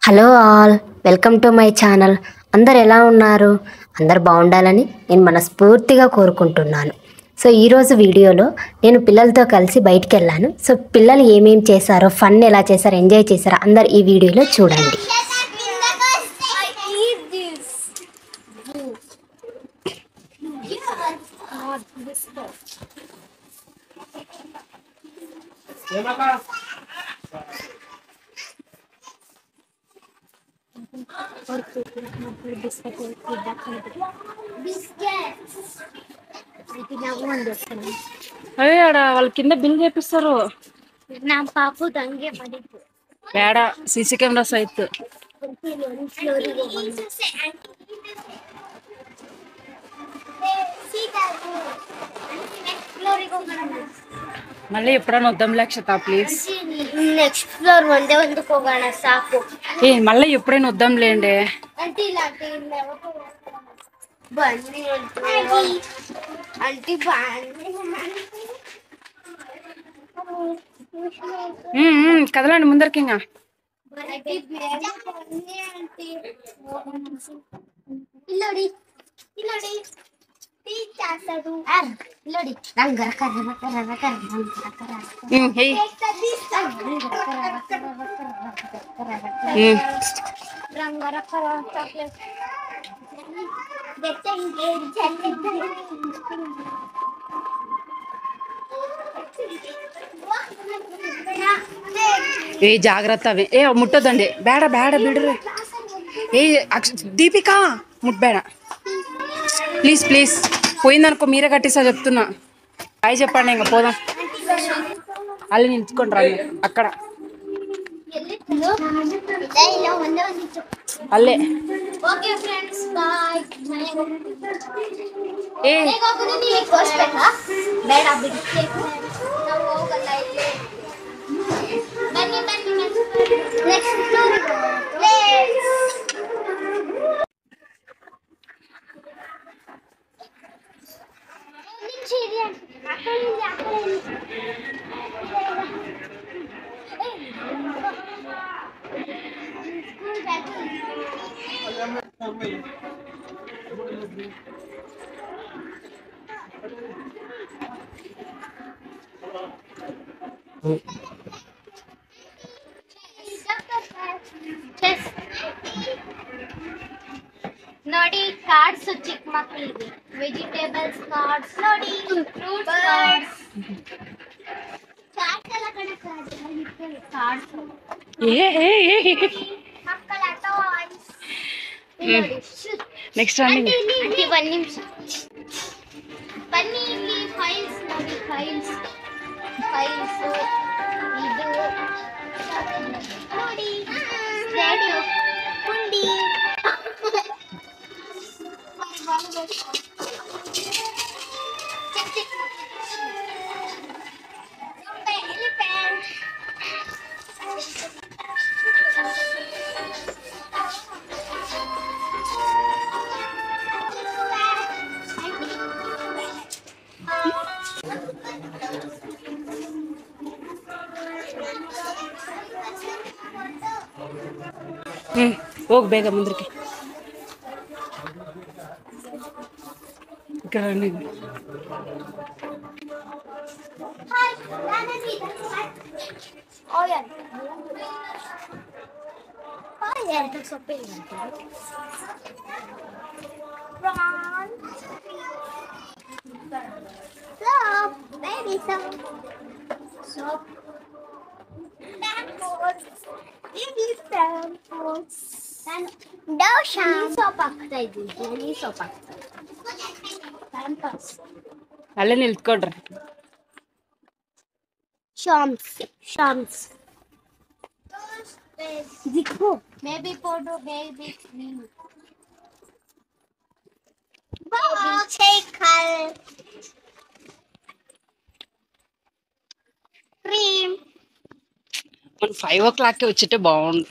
Hello all, welcome to my channel. అందరు ఎలా ఉన్నారు? అందరు బాగుండాలని నేను మనస్ఫూర్తిగా కోరుకుంటున్నాను. సో ఈరోజు వీడియోలో నేను పిల్లలతో కలిసి బయటికి వెళ్ళాను. సో పిల్లలు ఏమేమి చేశారో, ఫన్ ఎలా చేశారో, ఎంజాయ్ చేశారో అందరు ఈ వీడియోలో చూడండి. అదే ఆడ వాళ్ళ కింద బిల్ చేపిస్తారు. నా పాపు దంగే పడిపో పేడ సీసీ కెమెరా సైత్ మళ్ళీ ఎప్పుడైనా వద్దాం లక్షత ప్లీజ్. నెక్స్ట్ ఫ్లోర్ ಒಂದೇ ಒಂದು ಹೋಗೋಣ ಸಾಕು. ఏ మళ్ళీ ఎప్పుడైనా వద్దాం లేండి. అంటే ఇలాంటి బండి అంటే కదలండి ముందరికి. ఇంకా ఇల్లోడి ఇల్లోడి చేస్తాడు ఇల్లోడి రంగర కర్ర కర్ర కర్ర రంగర కర్ర చాక్లెట్ देखते हैं ఏ జాగ్రత్త. ఏ ముట్టొద్దండి. బేడ బేడ బిడ్రు. ఏ దీపిక ముట్బేడ ప్లీజ్ ప్లీజ్. పోయిందనుకో మీరే కట్టిస్తా చెప్తున్నా. బాయ్ చెప్పండి. ఇంకా పోదాం. అల్లి నిల్చుకొని రండి అక్కడ. అల్లే ఓకే ఫ్రెండ్స్ బాయ్. ఏ ಬೇಡ ಬಿಡಿ ನಾವು ಹೋಗಲ್ಲ ಇಲ್ಲಿ. ಬನ್ನಿ ಬನ್ನಿ ನೆಕ್ಸ್ಟ್ ಫ್ಲೋರ್ ನೋಡಿ ಕಾರ್ಡ್ಸ್ ಚಿಕ್ಕ ಮಕ್ಕಳಿಗೆ ವೆಜಿಟೇಬಲ್ಸ್ ಕಾರ್ಡ್ಸ್ ನೋಡಿ ಫ್ರೂಟ್ಸ್ ಕಾರ್ಡ್ಸ್ ಚಾಟ್ ಎಲ್ಲ ಕಡೆ ಕಾರ್ಡ್ಸ್ ಮಕ್ಕಳ ಟಾಯ್ಸ್ నెక్స్ట్ రండి. అంటే 1 నిమిషం బన్నీ ಇಲ್ಲಿ ಫೈಲ್ಸ್ ನೋಡಿ ಫೈಲ್ಸ್ ಇದು ನೋಡಿ ರೇಡಿಯೋ ಕುಂಡಿ ಹೋಗಿ ಬೇಗ ಮುಂದಕ್ಕೆ. ఇక్కడ రండి. అల్లే నిల్చుకోండి. शाम्स देखो बेबी फोटो बेबी क्रीम మన 5 o'clock వచ్చితే బాగుండు.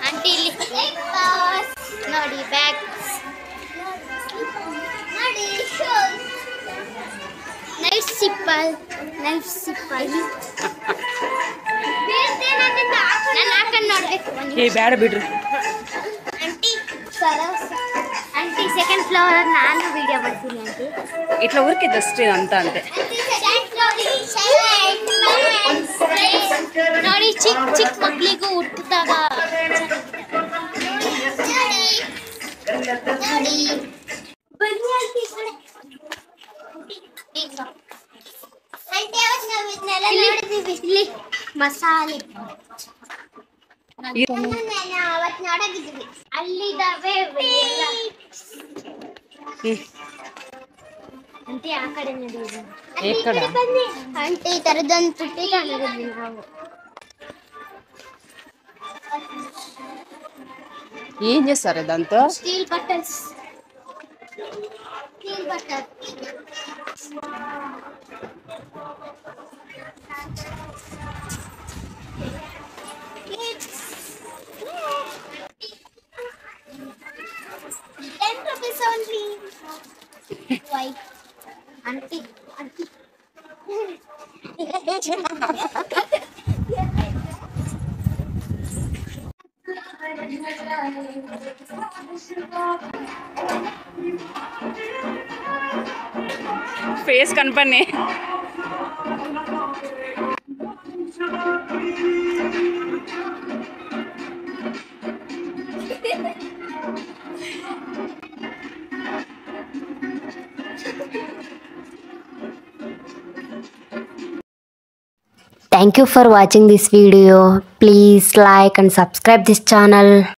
आंटी नोडी बैग्स नोडी शूज नाइफ सिपल ఏ బేడ బిడ్రు ఆంటీ సరస్ ఆంటీ సెకండ్ ఫ్లోర్ నాన్న వీడియో పడుతుంది ఆంటీ ఇట్లా ఊరికి జస్ట్ అంతా అంతే ನೋಡಿ ಚಿಕ್ಕ ಚಿಕ್ಕ ಮಕ್ಕಳಿಗೂ ಹುಟ್ಟಿದಾಗ ಮಸಾಲೆ ಅವತ್ತು ನೋಡೋದಿದ್ವಿ ಅಲ್ಲಿದ್ದಾವೆ ಅಂತೆ ಆ ಕಡೆ ನಡೆಯುದು ఎక్కడ అంటే ఈ తరదొంದು చుట్టి కనగద్ది ನಾವು ఏం చేస్తారు దాంతో స్టీల్ బట్టల్స్ స్టీల్ బట్టల్ ₹10 only. Why? Auntie, auntie. Face కనపడి Thank you for watching this video. Please like and subscribe this channel.